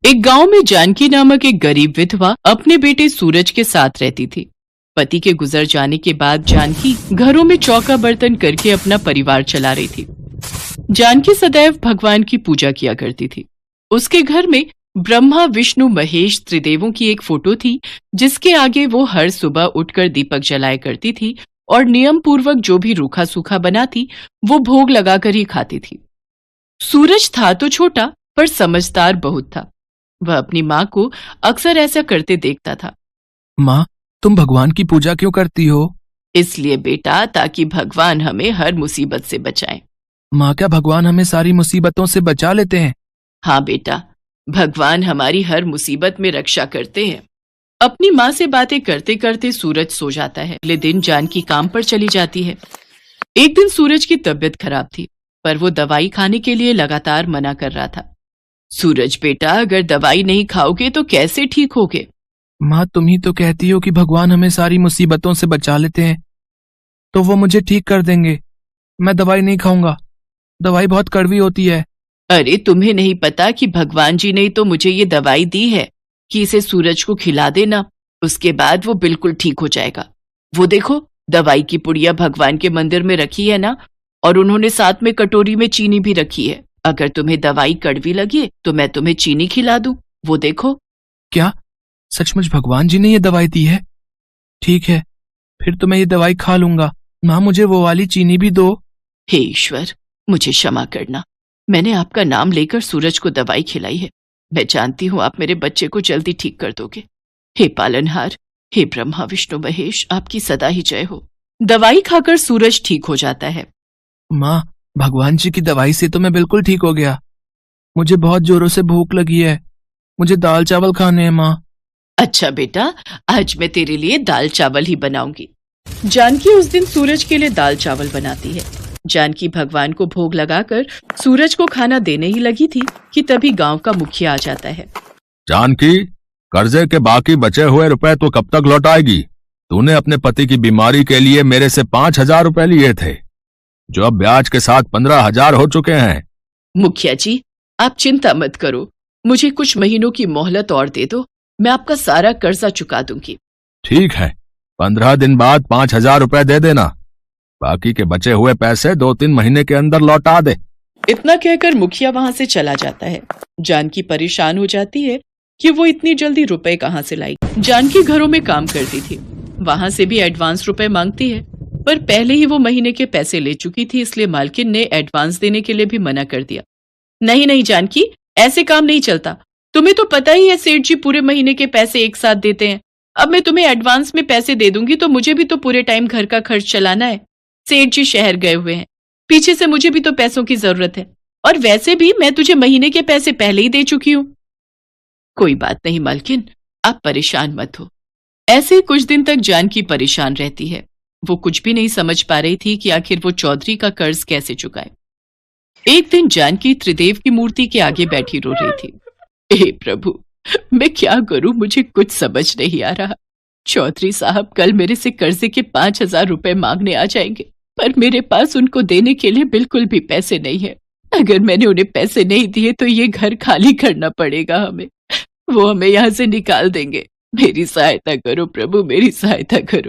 एक गांव में जानकी नामक एक गरीब विधवा अपने बेटे सूरज के साथ रहती थी। पति के गुजर जाने के बाद जानकी घरों में चौका बर्तन करके अपना परिवार चला रही थी। जानकी सदैव भगवान की पूजा किया करती थी। उसके घर में ब्रह्मा विष्णु महेश त्रिदेवों की एक फोटो थी, जिसके आगे वो हर सुबह उठकर दीपक जलाया करती थी और नियम पूर्वक जो भी रूखा सूखा बनाती वो भोग लगाकर ही खाती थी। सूरज था तो छोटा पर समझदार बहुत था। वह अपनी माँ को अक्सर ऐसा करते देखता था। माँ, तुम भगवान की पूजा क्यों करती हो? इसलिए बेटा, ताकि भगवान हमें हर मुसीबत से बचाएं। माँ, क्या भगवान हमें सारी मुसीबतों से बचा लेते हैं? हाँ बेटा, भगवान हमारी हर मुसीबत में रक्षा करते हैं। अपनी माँ से बातें करते करते सूरज सो जाता है। अगले दिन जानकी काम पर चली जाती है। एक दिन सूरज की तबीयत खराब थी, पर वो दवाई खाने के लिए लगातार मना कर रहा था। सूरज बेटा, अगर दवाई नहीं खाओगे तो कैसे ठीक होगे? माँ, तुम ही तो कहती हो कि भगवान हमें सारी मुसीबतों से बचा लेते हैं, तो वो मुझे ठीक कर देंगे। मैं दवाई नहीं खाऊंगा, दवाई बहुत कड़वी होती है। अरे तुम्हें नहीं पता कि भगवान जी ने तो मुझे ये दवाई दी है कि इसे सूरज को खिला देना, उसके बाद वो बिल्कुल ठीक हो जाएगा। वो देखो, दवाई की पुड़िया भगवान के मंदिर में रखी है ना, और उन्होंने साथ में कटोरी में चीनी भी रखी है। अगर तुम्हें दवाई कड़वी लगे तो मैं तुम्हें चीनी खिला दूं, वो देखो। क्या सचमुच भगवान जी ने ये दवाई दी है? ठीक है, फिर तो मैं ये दवाई खा लूंगा। माँ, मुझे वो वाली चीनी भी दो। हे ईश्वर, मुझे क्षमा करना। मैंने आपका नाम लेकर सूरज को दवाई खिलाई है। मैं जानती हूँ आप मेरे बच्चे को जल्दी ठीक कर दोगे। हे पालनहार, हे ब्रह्मा विष्णु महेश, आपकी सदा ही जय हो। दवाई खाकर सूरज ठीक हो जाता है। माँ, भगवान जी की दवाई से तो मैं बिल्कुल ठीक हो गया। मुझे बहुत जोरों से भूख लगी है, मुझे दाल चावल खाने हैं। माँ, अच्छा बेटा, आज मैं तेरे लिए दाल चावल ही बनाऊंगी। जानकी उस दिन सूरज के लिए दाल चावल बनाती है। जानकी भगवान को भोग लगाकर सूरज को खाना देने ही लगी थी कि तभी गांव का मुखिया आ जाता है। जानकी, कर्जे के बाकी बचे हुए रुपए तो कब तक लौटाएगी? तूने अपने पति की बीमारी के लिए मेरे से 5,000 रुपए लिए थे, जो अब ब्याज के साथ 15,000 हो चुके हैं। मुखिया जी, आप चिंता मत करो, मुझे कुछ महीनों की मोहलत और दे दो, मैं आपका सारा कर्जा चुका दूंगी। ठीक है, 15 दिन बाद 5,000 रुपए दे देना। बाकी के बचे हुए पैसे 2-3 महीने के अंदर लौटा दे। इतना कहकर मुखिया वहां से चला जाता है। जानकी परेशान हो जाती है कि वो इतनी जल्दी रुपए कहाँ से लाएगी। जानकी घरों में काम करती थी, वहां से भी एडवांस रुपए मांगती है, पर पहले ही वो महीने के पैसे ले चुकी थी, इसलिए मालकिन ने एडवांस देने के लिए भी मना कर दिया। नहीं नहीं जानकी, ऐसे काम नहीं चलता। तुम्हें तो पता ही है सेठ जी पूरे महीने के पैसे एक साथ देते हैं। अब मैं तुम्हें एडवांस में पैसे दे दूंगी तो मुझे भी तो पूरे टाइम घर का खर्च चलाना है। सेठ जी शहर गए हुए हैं, पीछे से मुझे भी तो पैसों की जरूरत है, और वैसे भी मैं तुझे महीने के पैसे पहले ही दे चुकी हूँ। कोई बात नहीं मालकिन, आप परेशान मत हो। ऐसे ही कुछ दिन तक जानकी परेशान रहती है। वो कुछ भी नहीं समझ पा रही थी कि आखिर वो चौधरी का कर्ज कैसे चुकाए। एक दिन जानकी त्रिदेव की मूर्ति के आगे बैठी रो रही थी। हे प्रभु, मैं क्या करूं, मुझे कुछ समझ नहीं आ रहा। चौधरी साहब कल मेरे से कर्जे के 5,000 रुपए मांगने आ जाएंगे, पर मेरे पास उनको देने के लिए बिल्कुल भी पैसे नहीं है। अगर मैंने उन्हें पैसे नहीं दिए तो ये घर खाली करना पड़ेगा हमें, वो हमें यहाँ से निकाल देंगे। मेरी सहायता करो प्रभु, मेरी सहायता करो।